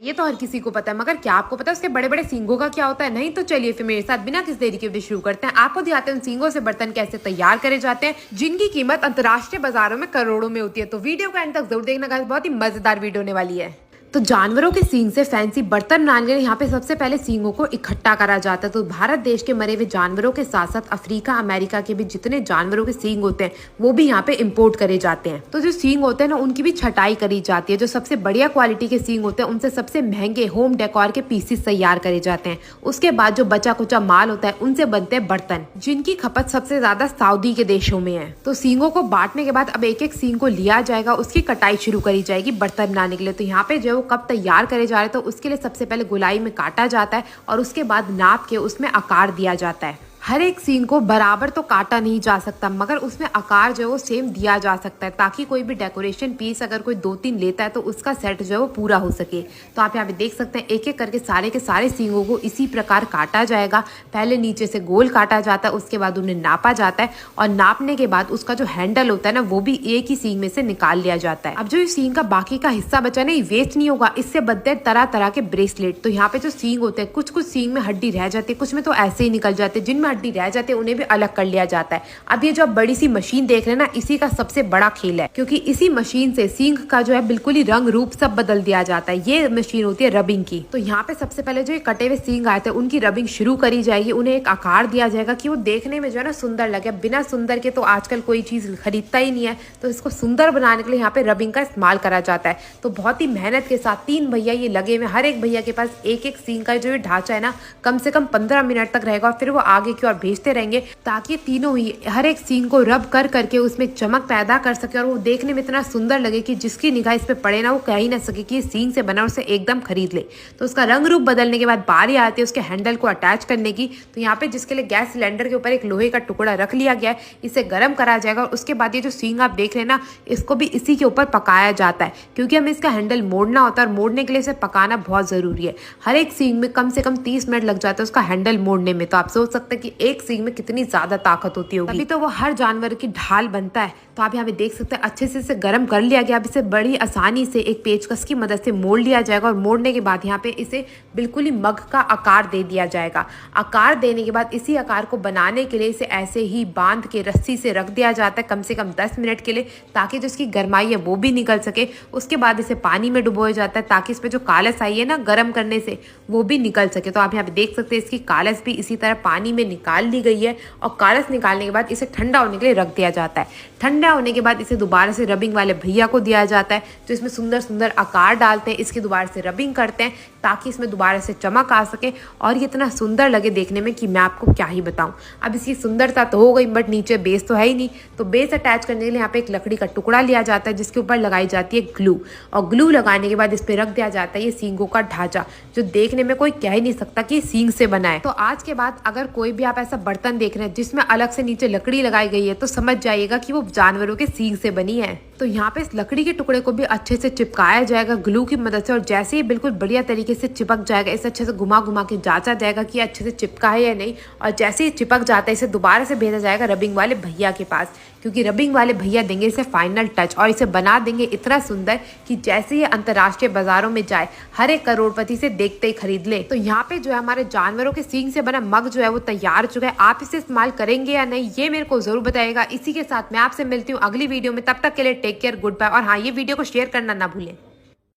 ये तो हर किसी को पता है, मगर क्या आपको पता है उसके बड़े बड़े सींगों का क्या होता है? नहीं तो चलिए फिर मेरे साथ बिना किसी देरी के वीडियो शुरू करते हैं। आपको दिखाते हैं उन सींगों से बर्तन कैसे तैयार करे जाते हैं, जिनकी कीमत अंतर्राष्ट्रीय बाजारों में करोड़ों में होती है। तो वीडियो को एंड तक जरूर देखना गाइस, बहुत ही मजेदार वीडियो होने वाली है। तो जानवरों के सींग से फैंसी बर्तन बनाने के लिए यहाँ पे सबसे पहले सींगों को इकट्ठा करा जाता है। तो भारत देश के मरे हुए जानवरों के साथ साथ अफ्रीका, अमेरिका के भी जितने जानवरों के सींग होते हैं वो भी यहाँ पे इंपोर्ट करे जाते हैं। तो जो सींग होते हैं ना, उनकी भी छटाई करी जाती है। जो सबसे बढ़िया क्वालिटी के सींग होते हैं उनसे सबसे महंगे होम डेकोर के पीसेस तैयार करे जाते हैं। उसके बाद जो बचा कुचा माल होता है उनसे बनते हैं बर्तन, जिनकी खपत सबसे ज्यादा सऊदी के देशों में है। तो सींगों को बांटने के बाद अब एक एक सींग को लिया जाएगा, उसकी कटाई शुरू करी जाएगी बर्तन बनाने के लिए। तो यहाँ पे जो कब तैयार करे जा रहे हैं तो उसके लिए सबसे पहले गोलाई में काटा जाता है और उसके बाद नाप के उसमें आकार दिया जाता है। हर एक सींग को बराबर तो काटा नहीं जा सकता, मगर उसमें आकार जो है वो सेम दिया जा सकता है, ताकि कोई भी डेकोरेशन पीस अगर कोई 2-3 लेता है तो उसका सेट जो है वो पूरा हो सके। तो आप यहाँ पे देख सकते हैं एक एक करके सारे के सारे सींगों को इसी प्रकार काटा जाएगा। पहले नीचे से गोल काटा जाता है, उसके बाद उन्हें नापा जाता है और नापने के बाद उसका जो हैंडल होता है ना वो भी एक ही सींग में से निकाल लिया जाता है। अब जो सींग का बाकी का हिस्सा बचा नहीं, वेस्ट नहीं होगा, इससे बनते हैं तरह तरह के ब्रेसलेट। तो यहाँ पे जो सींग होते हैं, कुछ कुछ सींग में हड्डी रह जाती है, कुछ में तो ऐसे ही निकल जाते हैं, जिनमें हड्डी रह जाते हैं उन्हें भी अलग कर लिया जाता है। अब ये जो बड़ी सी मशीन देख रहे हैं ना, इसी का सबसे बड़ा खेल है, क्योंकि इसी मशीन से सींग का जो है बिल्कुल ही रंग रूप सब बदल दिया जाता है। ये मशीन होती है रबिंग की। तो यहाँ पे सबसे पहले जो कटे हुए सींग आए थे उनकी रबिंग शुरू करी जाएगी। उन्हें एक आकार दिया जाएगा कि वो देखने में जो है ना सुंदर लगे। बिना सुंदर के तो आजकल कोई चीज खरीदता ही नहीं है, तो इसको सुंदर बनाने के लिए यहाँ पे रबिंग का इस्तेमाल करा जाता है। तो बहुत ही मेहनत के साथ 3 भैया ये लगे हुए, हर एक भैया के पास एक एक सींग का जो ढांचा है ना कम से कम 15 मिनट तक रहेगा और फिर वो आगे की ओर भेजते रहेंगे, ताकि तीनों ही हर एक सींग को रब कर करके उसमें चमक पैदा कर सके और वो देखने में इतना सुंदर लगे कि जिसकी निगाह इस पे पड़े ना वो कह ही ना सके कि ये सींग से बना, उसे एकदम खरीद ले। तो उसका रंग रूप बदलने के बाद बारी आती है उसके हैंडल को अटैच करने की। तो यहाँ पे जिसके लिए गैस सिलेंडर के ऊपर एक लोहे का टुकड़ा रख लिया गया है, इसे गर्म करा जाएगा और उसके बाद ये जो सींग आप देख रहे हैं ना, इसको भी इसी के ऊपर पकाया जाता है, क्योंकि हमें इसका हैंडल मोड़ना होता है और मोड़ने के लिए इसे पकाना बहुत जरूरी है। हर एक सींग में कम से कम 30 मिनट लग जाता है उसका हैंडल मोड़ने में। तो आप सोच सकते हैं कि एक सींग में कितनी ज्यादा ताकत होती होगी, तभी तो वो हर जानवर की ढाल बनता है। तो आप यहाँ पे देख सकते हैं अच्छे से इसे गर्म कर लिया गया। अब इसे बड़ी आसानी से एक पेचकस की मदद से मोड़ लिया जाएगा और मोड़ने के बाद यहाँ पे इसे बिल्कुल ही मग का आकार दे दिया जाएगा। आकार देने के बाद इसी आकार को बनाने के लिए इसे ऐसे ही बांध के रस्सी से रख दिया जाता है कम से कम 10 मिनट के लिए, ताकि जो इसकी गर्माई है वो भी निकल सके। उसके बाद इसे पानी में डुबोया जाता है ताकि इसमें जो कालस आई है ना गर्म करने से वो भी निकल सके। तो आप यहाँ पे देख सकते हैं इसकी कालस भी इसी तरह पानी में निकाल ली गई है और कालस निकालने के बाद इसे ठंडा होने के लिए रख दिया जाता है। ठंडा होने के बाद इसे दोबारा से रबिंग वाले भैया को दिया जाता है, जो इसमें सुंदर सुंदर आकार डालते हैं, इसकी दोबारा से रबिंग करते हैं ताकि इसमें दोबारा से चमक आ सके और ये इतना सुंदर लगे देखने में कि मैं आपको क्या ही बताऊं। अब इसकी सुंदरता तो हो गई, बट नीचे बेस तो है ही नहीं। तो बेस अटैच करने के लिए यहाँ पे एक लकड़ी का टुकड़ा लिया जाता है, जिसके ऊपर लगाई जाती है ग्लू, और ग्लू लगाने के बाद इस पे रख दिया जाता है ये सींगों का ढांचा, जो देखने में कोई कह ही नहीं सकता कि सींग से बना है। तो आज के बाद अगर कोई भी आप ऐसा बर्तन देख रहे हैं जिसमें अलग से नीचे लकड़ी लगाई गई है, तो समझ जाइएगा कि वो जानवरों के सींग से बनी है। तो यहाँ पे इस लकड़ी के टुकड़े को भी अच्छे से चिपकाया जाएगा ग्लू की मदद से, और जैसे ही बिल्कुल बढ़िया तरीके से चिपक जाएगा, इसे अच्छे से घुमा घुमा के जांचा जाएगा कि अच्छे से चिपका है या नहीं। और जैसे ही चिपक जाता है इसे दोबारा से भेजा जाएगा रबिंग वाले भैया के पास, क्योंकि रबिंग वाले भैया देंगे इसे फाइनल टच और इसे बना देंगे इतना सुंदर कि जैसे ही अंतर्राष्ट्रीय बाजारों में जाए हर एक करोड़पति से देखते ही खरीद ले। तो यहाँ पे जो है हमारे जानवरों के सींग से बना मग जो है वो तैयार हो चुका है। आप इसे इस्तेमाल करेंगे या नहीं ये मेरे को जरूर बताइएगा। इसी के साथ मैं आपसे मिलती हूँ अगली वीडियो में, तब तक के लिए टेक केयर, गुड बाय। और हाँ, ये वीडियो को शेयर करना ना भूलें।